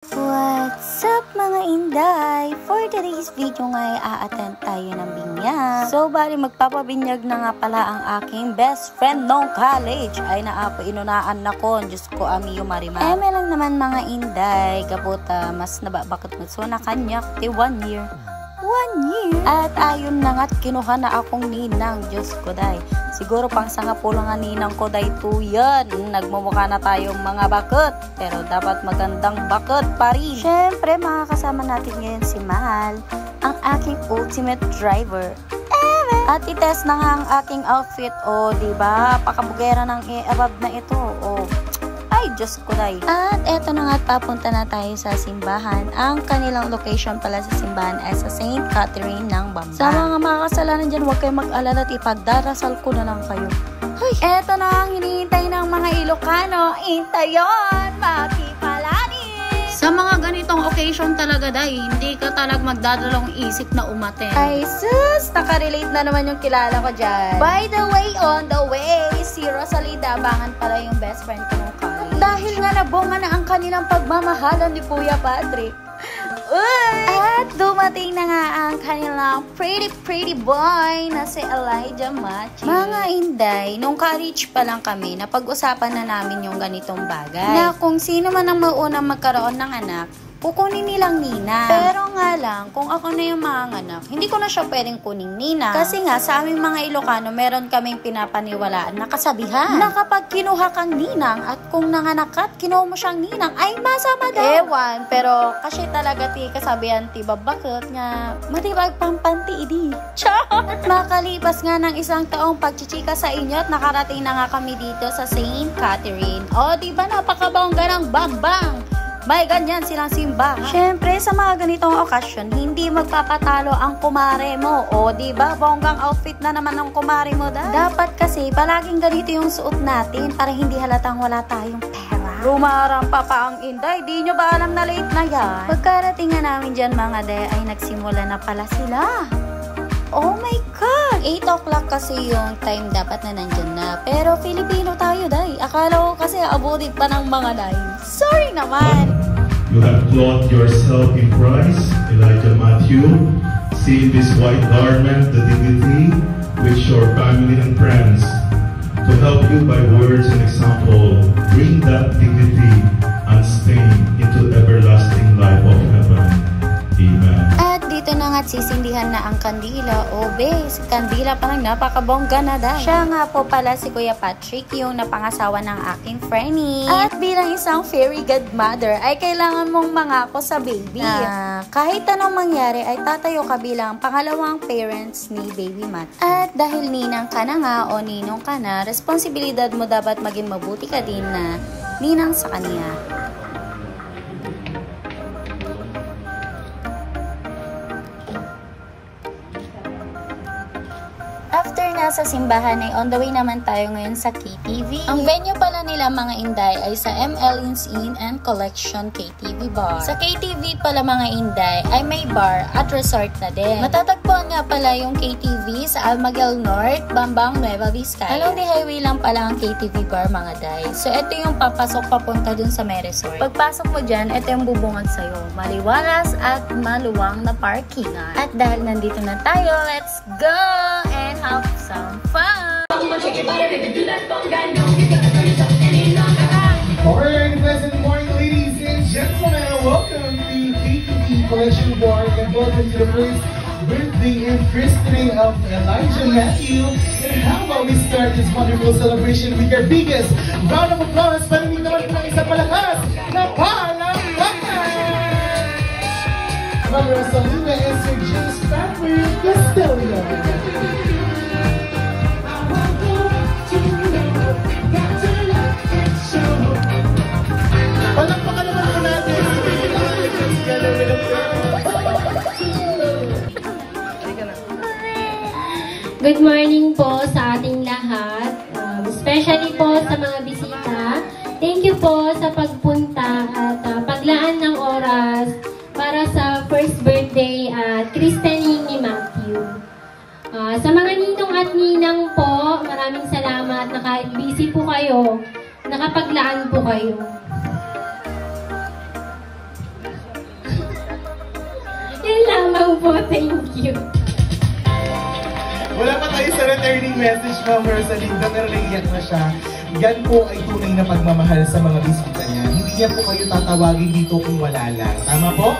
What's up mga inday? For today's video nga ay a-attend tayo ng binyag. So bali magpapabinyag na nga pala ang aking best friend nung college. Ay naapo inunaan na ko. Diyos ko amiyo marima. May lang naman mga inday. Kaputa mas nababakot mo. So nakanyak 1 year. 1 year. At ayun na nga't kinuha na akong ninang. Diyos ko day. Siguro pang sangapulo nga ninang ko day 2 yan. Nagmumukha na tayong mga bakot. Pero dapat magandang bakot pa rin. Siyempre makakasama natin ngayon si Mahal. Ang aking ultimate driver. At itest na nga ang aking outfit. O diba? Pakabugera ng above na ito. O ay, Diyos ko day. At eto na nga, papunta na tayo sa simbahan. Ang kanilang location pala sa simbahan ay sa St. Catherine ng Bamba. Sa mga makakasalanan dyan, huwag kayong mag-alala at ipagdarasal ko na lang kayo. Ay, eto na ang hinihintay ng mga Ilocano. Intayon, makipalani. Sa mga ganitong occasion talaga, day, hindi ka talag magdadalawang isip na umaten. Ay, sus! Nakarelate na naman yung kilala ko dyan. By the way, on the way, si Rosalinda Abangan pala yung best friend ko nung college. Dahil nga nabunga na ang kanilang pagmamahalan ni Kuya Patrick. At dumating na nga ang kanilang pretty boy na si Elijah Machi. Mga inday, nung college pa lang kami, napag-usapan na namin yung ganitong bagay. Na kung sino man ang maunang magkaroon ng anak, kukunin nilang nina. Pero nga lang, kung ako na yung manganak, hindi ko na siya pwedeng kuning nina. Kasi nga, sa aming mga Ilocano, meron kaming pinapaniwalaan na kasabihan na kapag kinuha kang ninang at kung nanganak at kinuha mo siyang ninang, ay masama daw. Ewan, pero kasi talaga ti kasabihan ti babakot nga, matibag pampanti idi. Char! Makalipas nga ng 1 taong pagchichika sa inyo at nakarating na nga kami dito sa St. Catherine. O, diba napakabongga ng bambang? May ganyan silang simbahan. Siyempre, sa mga ganitong okasyon, hindi magpapatalo ang kumare mo. O, diba, bonggang outfit na naman ng kumare mo dahil. Dapat kasi, palaging ganito yung suot natin para hindi halatang wala tayong pera. Rumarampa pa ang inday. Di nyo ba alam na late na yan? Pagkarating nga namin dyan, mga day, ay nagsimula na pala sila. Oh my God! 8 o'clock kasi yung time dapat na nandyan na. Pero Filipino tayo, day. Akala ko kasi abutin pa ng mga 9. Sorry naman! You have clothed yourself in Christ, Elijah Matthew. See in this white garment the dignity which your family and friends, to help you by words and example, bring that dignity unstained into everlasting life of heaven. Amen. At dito na nga't sisindihan na ang kandila. O bes, kandila pa lang napakabongga na dahil. Siya nga po pala si Kuya Patrick, yung napangasawa ng aking friendie. At bilang isang fairy godmother, ay kailangan mong mangako sa baby. Kahit anong mangyari, ay tatayo ka bilang pangalawang parents ni baby Matt. At dahil ninang ka na nga o ninong ka na, responsibilidad mo dapat maging mabuti ka din na ninang sa kanya. After nasa simbahan ay on the way naman tayo ngayon sa KTV. Ang venue pala nila mga inday ay sa Ellens Inn and Collection KTV Bar. Sa KTV pala mga inday ay may bar at resort na din. Matatagpuan nga pala yung KTV sa Almaguel North, Bambang, Nueva Vizcaya. Along the highway lang pala ang KTV Bar mga day. So ito yung papasok papunta dun sa may resort. Pagpasok mo dyan, ito yung bubungad sa'yo. Maliwalas at maluwang na parkingan. At dahil nandito na tayo, let's go and have some fun! Alright, pleasant morning ladies and gentlemen. Welcome to KTV Collection Bar and welcome to the first birthday and christening of Elijah Matthew. And how about we start this wonderful celebration with your biggest round of applause? Paninig naman po ng isang malakas na palakpakan! Mother Rosalinda and Sir James Patrick Castellio. Palakpakan naman po natin. Good morning po sa ating lahat, especially po sa mga bisita. Thank you po sa pagpunta at paglaan ng oras para sa first birthday at christening ni Matthew. Sa mga ninong at ninang po, maraming salamat na kahit busy po kayo, nakapaglaan po kayo. po, thank you. Wala pa tayo sa returning message, Ma'am Rosalinda, pero naiiyak na siya. Yan po ay tunay na pagmamahal sa mga bisita niya. Hindi niya po kayo tatawagin dito kung wala lang. Tama po?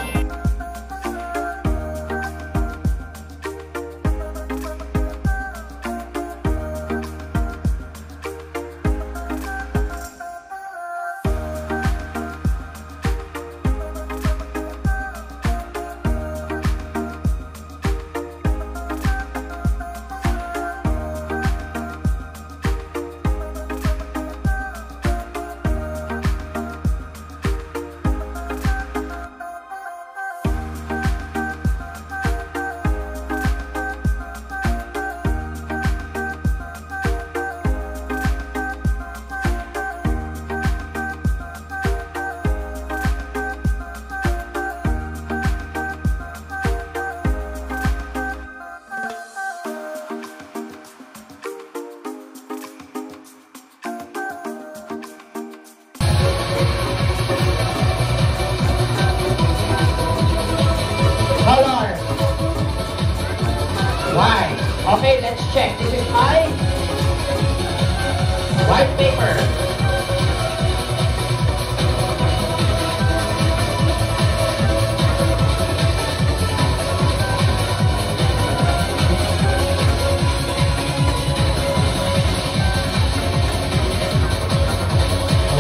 Color. White. Okay, let's check. This is high. White paper.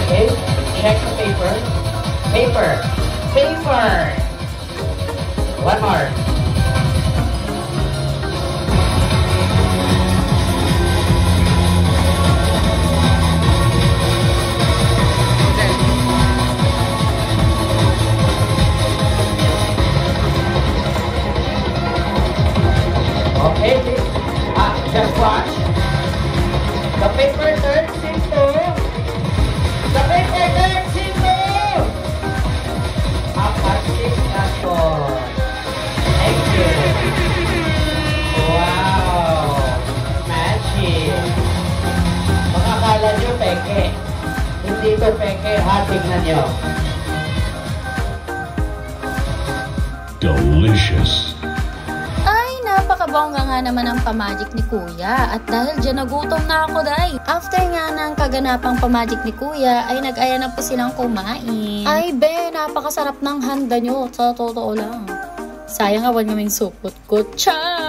Okay, check the paper. Paper. Paper. One more. Okay, just watch. The paper turns into. The paper turns into. A plastic apple. Thank you. Wow! Magic! Makakala nyo peke. Hindi ito peke, ha? Tignan nyo. Delicious. Ay, napakabongga nga naman ang pamagic ni Kuya. At dahil dyan nagutom na ako, day. After nga ng kaganapang pamagic ni Kuya, ay nag-aya na po silang kumain. Ay, be, napakasarap ng handa nyo. Sa totoo lang. Sayang awan kaming supot ko.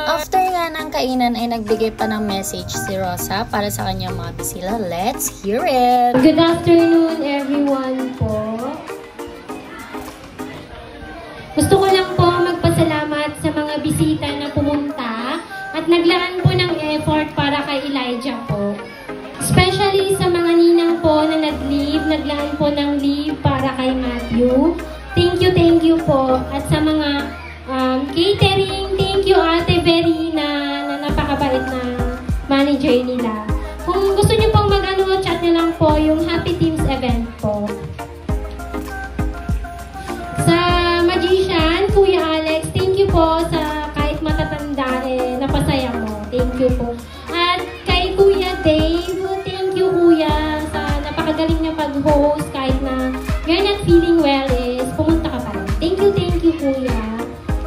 After nga ng kainan ay nagbigay pa ng message si Rosa para sa kanyang mga bisila. Let's hear it! Good afternoon, everyone po. Gusto ko lang po magpasalamat sa mga bisita na pumunta at naglaan po ng effort para kay Elijah po. Especially sa mga ninang po na nag-leave, naglaan po ng leave para kay Matthew. Thank you po. At sa mga catering, thank you Ate Verina na napakabait na manager nila. Kung gusto niyo pong chat niyo lang po yung Happy Teams event po. Sa Magician, Kuya Alex, thank you po sa kahit matatanda napasaya mo. Thank you po. At kay Kuya Dave, thank you Kuya sa napakagaling na pag-host kahit na you're not feeling well pumunta ka pa rin. Thank you Kuya.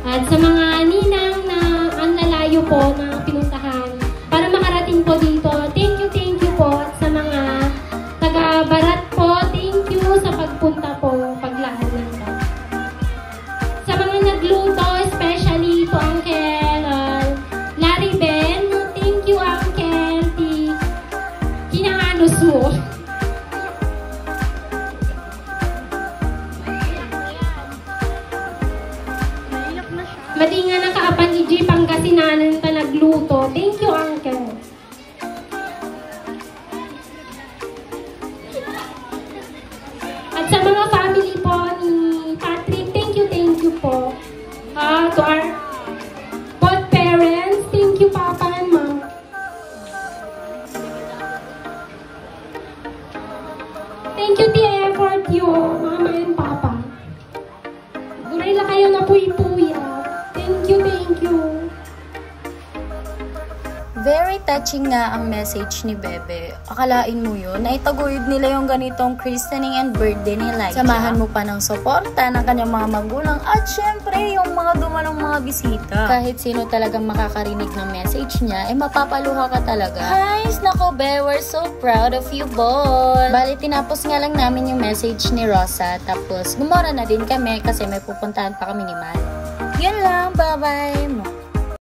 At sa mga ninang na ang lalayo po na pinuntahan para makarating po dito, thank you po. At sa mga taga-barat po, thank you sa pagpunta po, paglaan lang po. Sa mga nagluto, especially po Uncle Larry Ben, thank you Uncle, kinahanos mo. Madi nga nakaapan ni G Pangasinan ta nagluto. Thank you, Uncle. At sa mga family po ni Patrick, thank you po. To our both parents, thank you Papa and Mom. Thank you the effort you, Mama and Papa. Guray lang kayo na puy-puya. Thank you. Very touching nga ang message ni Bebe. Akalain mo yun, na itaguyod nila yung ganitong christening and birthday ni Elijah. Samahan mo pa ng suporta ng kanyang mga magulang at syempre yung mga dumanong mga bisita. Kahit sino talagang makakarinig ng message niya, mapapaluha ka talaga. Guys, nako Be, we're so proud of you both. Bali, tinapos nga lang namin yung message ni Rosa, tapos gumora na din kami kasi may pupuntahan pa kami ni Man. Yun lang, bye-bye!